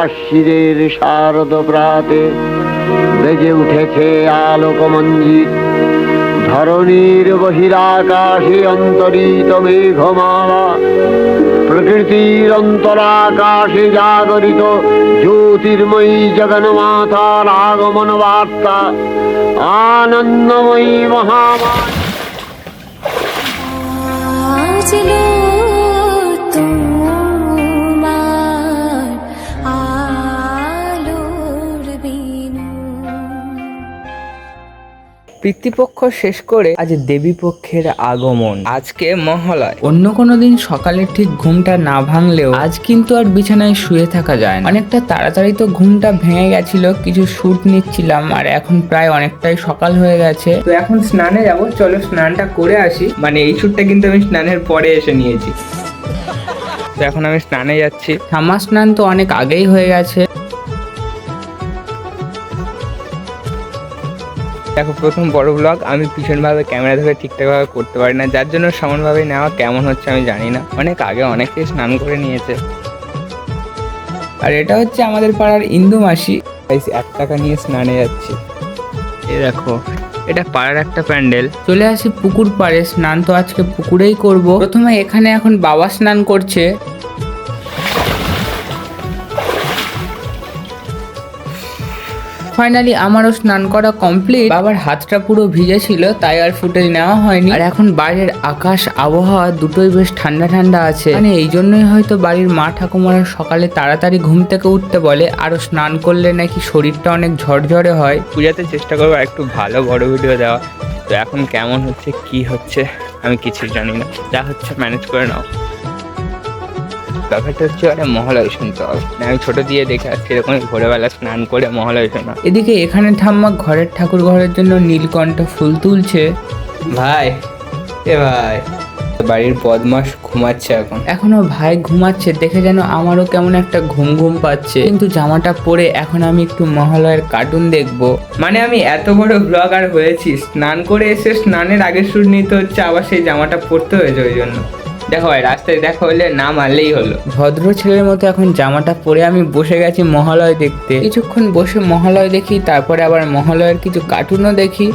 আশ্বিনের শারদ প্রাতে বেজে উঠেছে আলোকমঞ্জিত। ধরণীর বহিরাকাশে অন্তরিত মেঘমালা, প্রকৃতির অন্তরাকাশে জাগরিত জ্যোতির্ময়ী জগন্মাতার আগমন বার্তা। আনন্দময়ী মহামায়া পিতৃপক্ষ শেষ করে আজ দেবী পক্ষের আগমন। আজকে মহালয়। অন্য কোনো দিন সকালে ঠিক ঘুমটা না ভাঙলেও আজ কিন্তু আর বিছানায় শুয়ে থাকা যায় না। অনেকটা তাড়াতাড়ি তো ঘুমটা ভেঙে গেছিল, কিছু শুট নিচ্ছিলাম আর এখন প্রায় অনেকটাই সকাল হয়ে গেছে। তো এখন স্নানে যাব, চলো স্নানটা করে আসি। মানে এই শুটটা কিন্তু আমি স্নানের পরে এসে নিয়েছি। তো এখন আমি স্নানে যাচ্ছি। ঠাম্মা স্নান তো অনেক আগেই হয়ে গেছে। দেখো প্রথম বড় ব্লগ, আমি ভীষণভাবে ক্যামেরা ধরে ঠিকঠাকভাবে করতে পারি না, যার জন্য সমানভাবে নেওয়া কেমন হচ্ছে আমি জানি না। অনেক আগে অনেকেই স্নান করে নিয়েছে। আর এটা হচ্ছে আমাদের পাড়ার ইন্দু মাসি। 1 টাকা নিয়ে স্নানে যাচ্ছি। এই দেখো, এটা পাড়ার একটা প্যান্ডেল। চলে আসি পুকুর পাড়ে, স্নান তো আজকে পুকুরেই করব। প্রথমে এখানে এখন বাবা স্নান করছে। ফাইনালি আমারও স্নান করা কমপ্লিট। বাবার হাতটা পুরো ভিজে ছিল, তাই আর ফুটেজ নেওয়া হয়নি। আর এখন বাইরের আকাশ আবহাওয়া দুটোই বেশ ঠান্ডা ঠান্ডা আছে। মানে এই জন্যই হয়তো বাড়ির মা ঠাকুমারা সকালে তাড়াতাড়ি ঘুম থেকে উঠতে বলে, আরো স্নান করলে নাকি শরীরটা অনেক ঝরঝরে হয়। পূজাতে চেষ্টা করবো একটু ভালো বড় ভিডিও দেওয়া। তো এখন কেমন হচ্ছে কি হচ্ছে আমি কিছু জানি না, যা হচ্ছে ম্যানেজ করে নাও। ব্যাপারটা হচ্ছে মহালয় শুনতে হবে না, আমি ছোট দিয়ে দেখে আসছি এরকম ভোরবেলা স্নান করে মহালয় শোনা। এদিকে এখানে ঠাম্মা ঘরের ঠাকুর ঘরের জন্য নীলকণ্ঠ ফুল তুলছে। ভাই ভাই বাড়ির বদমাস ঘুমাচ্ছে এখনো ভাই ঘুমাচ্ছে দেখে যেন আমারও কেমন একটা ঘুম ঘুম পাচ্ছে। কিন্তু জামাটা পরে এখন আমি একটু মহালয়ের কার্টুন দেখবো। মানে আমি এত বড় ব্লগার হয়েছি, স্নান করে এসে স্নানের আগে শুট নিতে হচ্ছে, আবার সেই জামাটা পরতে হয়েছে। ওই জন্য দেখো ভাই, রাস্তায় দেখা হলে না মারলেই হলো। ভদ্র ছেলের মতো এখন জামাটা পরে আমি বসে গেছি মহালয় দেখতে। কিছুক্ষণ বসে মহালয় দেখি, তারপরে আবার মহালয়ের কিছু কার্টুনও দেখি।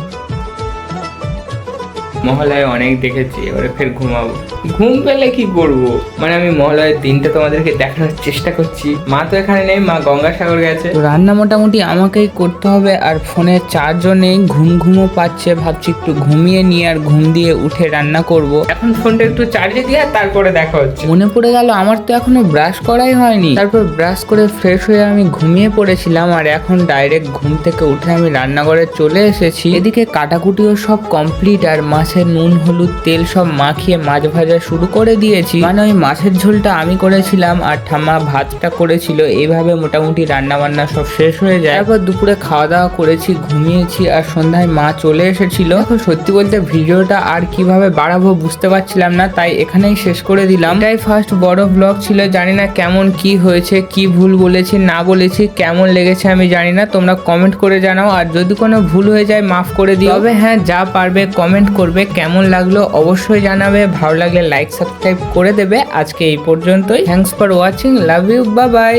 মহালয়ে অনেক দেখেছি, এবারে ফের ঘুমাবো। ঘুম পেলে কি করবো, মানে আমি মহালয়ের দিনটা তোমাদেরকে দেখানোর চেষ্টা করছি। মা তো এখানে নেই, মা গঙ্গাসাগর গেছে। তো রান্না মোটামুটি আমাকেই করতে হবে, আর ফোনের চার্জও নেই, ঘুমও পাচ্ছে। ভাবছি একটু ঘুমিয়ে নিয়ে আর ঘুম দিয়ে উঠে রান্না করব। এখন ফোনটা একটু চার্জে দিয়ে তারপরে দেখা হচ্ছে। মনে পড়ে গেল আমার তো এখনো ব্রাশ করাই হয়নি। তারপর ব্রাশ করে ফ্রেশ হয়ে আমি ঘুমিয়ে পড়েছিলাম, আর এখন ডাইরেক্ট ঘুম থেকে উঠে আমি রান্নাঘরে চলে এসেছি। এদিকে কাটাকুটিও সব কমপ্লিট, আর মাছের নুন হলুদ তেল সব মাখিয়ে মাছ ভাজা শুরু করে দিয়েছি। মানে ওই মাছের ঝোলটা আমি করেছিলাম আর ঠাম্মা ভাতটা করেছিল। এইভাবে মোটামুটি রান্না বান্না সব শেষ হয়ে যায়। তারপর দুপুরে খাওয়া দাওয়া করেছি, ঘুমিয়েছি, আর সন্ধ্যায় মা চলে এসেছিল। এখন সত্যি বলতে ভিডিওটা আর কিভাবে বাড়াবো বুঝতে পারছিলাম না, তাই এখানেই শেষ করে দিলাম। এটাই ফার্স্ট বড় ব্লগ ছিল, জানি না কেমন কি হয়েছে, কি ভুল বলেছি না বলেছি, কেমন লেগেছে আমি জানি না। তোমরা কমেন্ট করে জানাও, আর যদি কোনো ভুল হয়ে যায় মাফ করে দিও। তবে হ্যাঁ, যা পারবে কমেন্ট করবে। কেমন লাগলো অবশ্যই জানাবে, ভালো লাগলে লাইক সাবস্ক্রাইব করে দেবে। আজকে এই পর্যন্তই। Thanks for watching, love you, bye by.